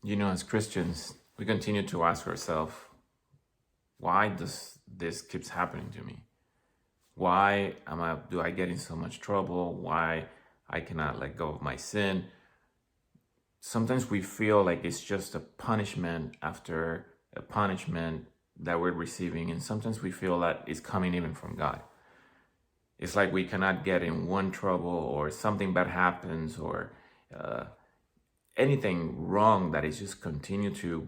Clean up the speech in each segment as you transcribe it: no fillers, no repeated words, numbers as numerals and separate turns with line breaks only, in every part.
As Christians, we continue to ask ourselves, why does this keeps happening to me? Why do I get in so much trouble? Why I cannot let go of my sin? Sometimes we feel like it's just a punishment after a punishment that we're receiving, and sometimes we feel that it's coming even from God. It's like we cannot get in one trouble, or something bad happens, or anything wrong that is just continue to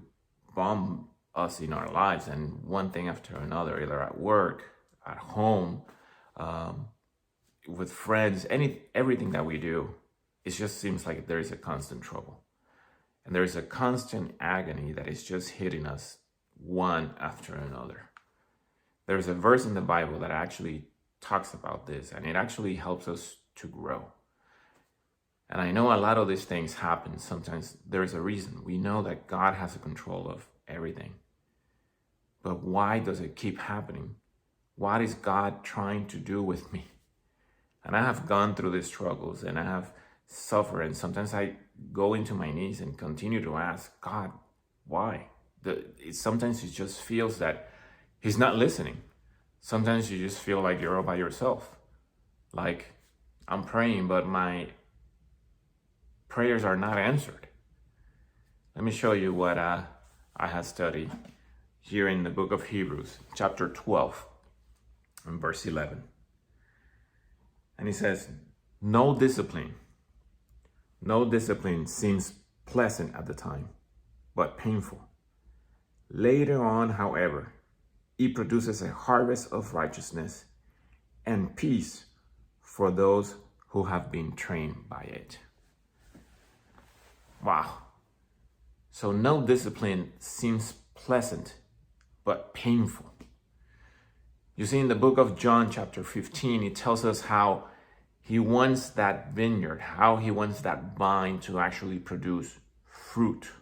bomb us in our lives, and one thing after another, either at work, at home, with friends, everything that we do, it just seems like there is a constant trouble. And there is a constant agony that is just hitting us one after another. There's a verse in the Bible that actually talks about this, and it actually helps us to grow. And I know a lot of these things happen. Sometimes there's a reason. We know that God has a control of everything. But why does it keep happening? What is God trying to do with me? And I have gone through these struggles, and I have suffered. And sometimes I go into my knees and continue to ask God, why? Sometimes it just feels that He's not listening. Sometimes you just feel like you're all by yourself. Like I'm praying, but my prayers are not answered. Let me show you what I have studied here in the book of Hebrews, chapter 12, and verse 11. And he says, no discipline seems pleasant at the time, but painful. Later on, however, it produces a harvest of righteousness and peace for those who have been trained by it. Wow. So no discipline seems pleasant, but painful. You see, in the book of John, chapter 15, it tells us how He wants that vineyard, how He wants that vine to actually produce fruit.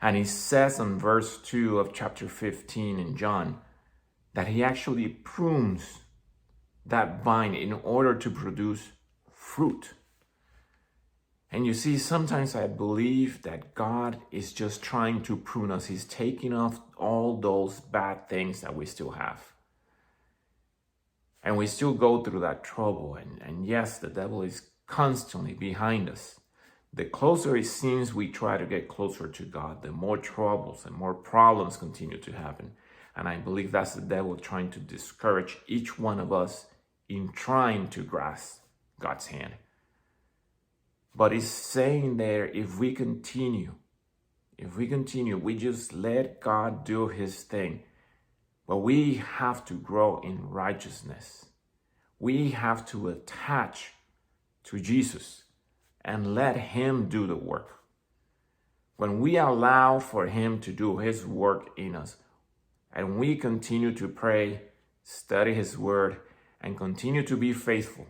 And He says in verse 2 of chapter 15 in John that He actually prunes that vine in order to produce fruit. And you see, sometimes I believe that God is just trying to prune us. He's taking off all those bad things that we still have. And we still go through that trouble. And yes, the devil is constantly behind us. The closer it seems we try to get closer to God, the more troubles and more problems continue to happen. And I believe that's the devil trying to discourage each one of us in trying to grasp God's hand. But He's saying there, if we continue, we just let God do His thing. But we have to grow in righteousness. We have to attach to Jesus and let Him do the work. When we allow for Him to do His work in us, and we continue to pray, study His word, and continue to be faithful,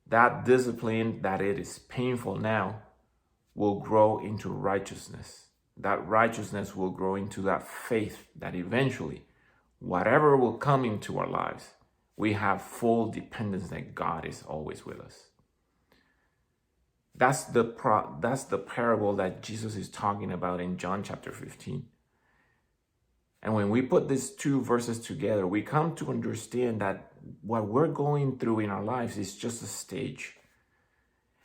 that discipline that it is painful now will grow into righteousness. That righteousness will grow into that faith that eventually, whatever will come into our lives, we have full dependence that God is always with us. That's the parable that Jesus is talking about in John chapter 15. And when we put these two verses together, we come to understand that what we're going through in our lives is just a stage.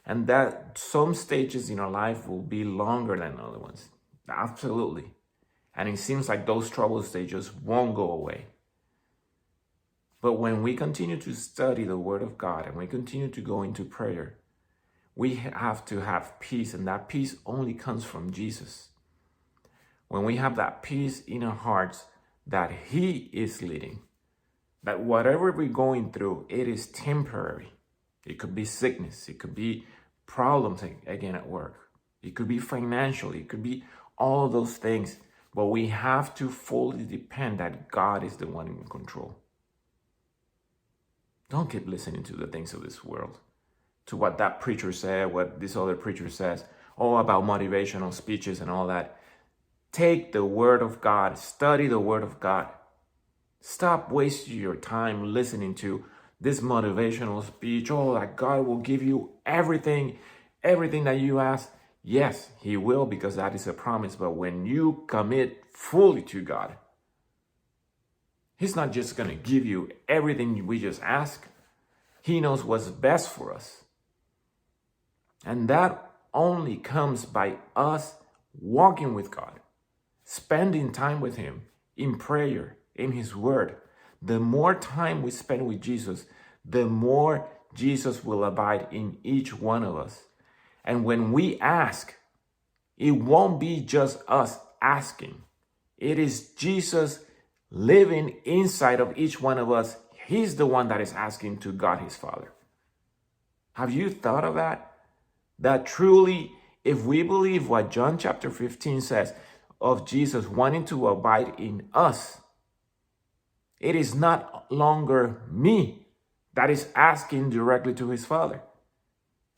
And that some stages in our life will be longer than other ones. Absolutely. And it seems like those troubles, they just won't go away. But when we continue to study the Word of God and we continue to go into prayer, we have to have peace, and that peace only comes from Jesus. When we have that peace in our hearts that He is leading, that whatever we're going through, it is temporary. It could be sickness, it could be problems again at work, it could be financial, it could be all of those things. But we have to fully depend that God is the one in control. Don't keep listening to the things of this world, to what that preacher said, what this other preacher says, all about motivational speeches and all that. Take the Word of God, study the Word of God. Stop wasting your time listening to this motivational speech. Oh, that God will give you everything that you ask. Yes, he will, because that is a promise. But when you commit fully to God, he's not just going to give you everything we just ask. He knows what's best for us. And that only comes by us walking with God, spending time with him in prayer, in his word. The more time we spend with Jesus, the more Jesus will abide in each one of us. And when we ask, it won't be just us asking. It is Jesus living inside of each one of us. He's the one that is asking to God his Father. Have you thought of that? That truly, if we believe what John chapter 15 says of Jesus wanting to abide in us, it is not longer me that is asking directly to his Father.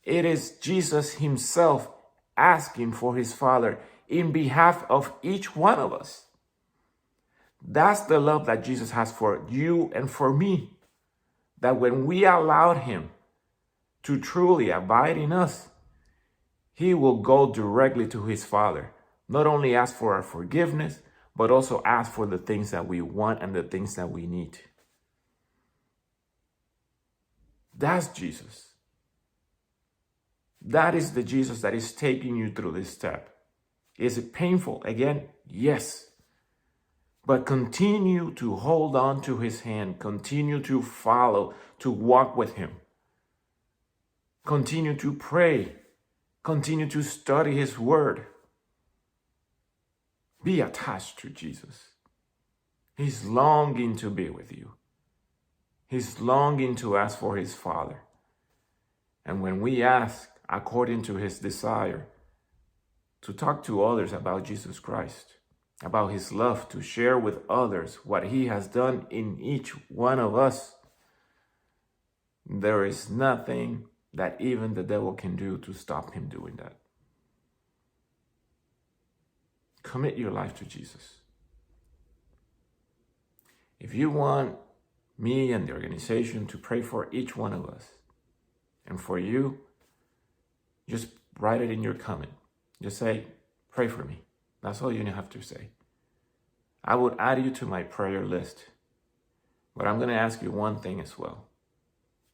It is Jesus himself asking for his Father in behalf of each one of us. That's the love that Jesus has for you and for me. That when we allowed him to truly abide in us, he will go directly to his Father. Not only ask for our forgiveness, but also ask for the things that we want and the things that we need. That's Jesus. That is the Jesus that is taking you through this step. Is it painful? Again, yes. But continue to hold on to his hand. Continue to follow, to walk with him. Continue to pray. Continue to study his word. Be attached to Jesus. He's longing to be with you. He's longing to ask for his Father. And when we ask according to his desire, to talk to others about Jesus Christ, about his love, to share with others what he has done in each one of us, there is nothing that even the devil can do to stop him doing that. Commit your life to Jesus. If you want me and the organization to pray for each one of us, and for you, just write it in your comment. Just say, pray for me. That's all you have to say. I would add you to my prayer list. But I'm going to ask you one thing as well.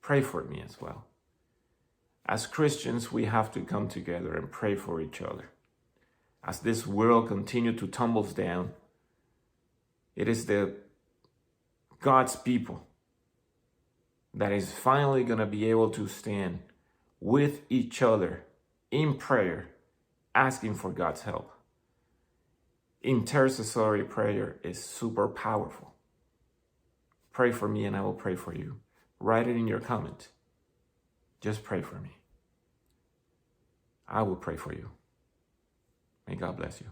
Pray for me as well. As Christians, we have to come together and pray for each other. As this world continues to tumble down, it is the God's people that is finally going to be able to stand with each other in prayer, asking for God's help. Intercessory prayer is super powerful. Pray for me and I will pray for you. Write it in your comment. Just pray for me. I will pray for you. May God bless you.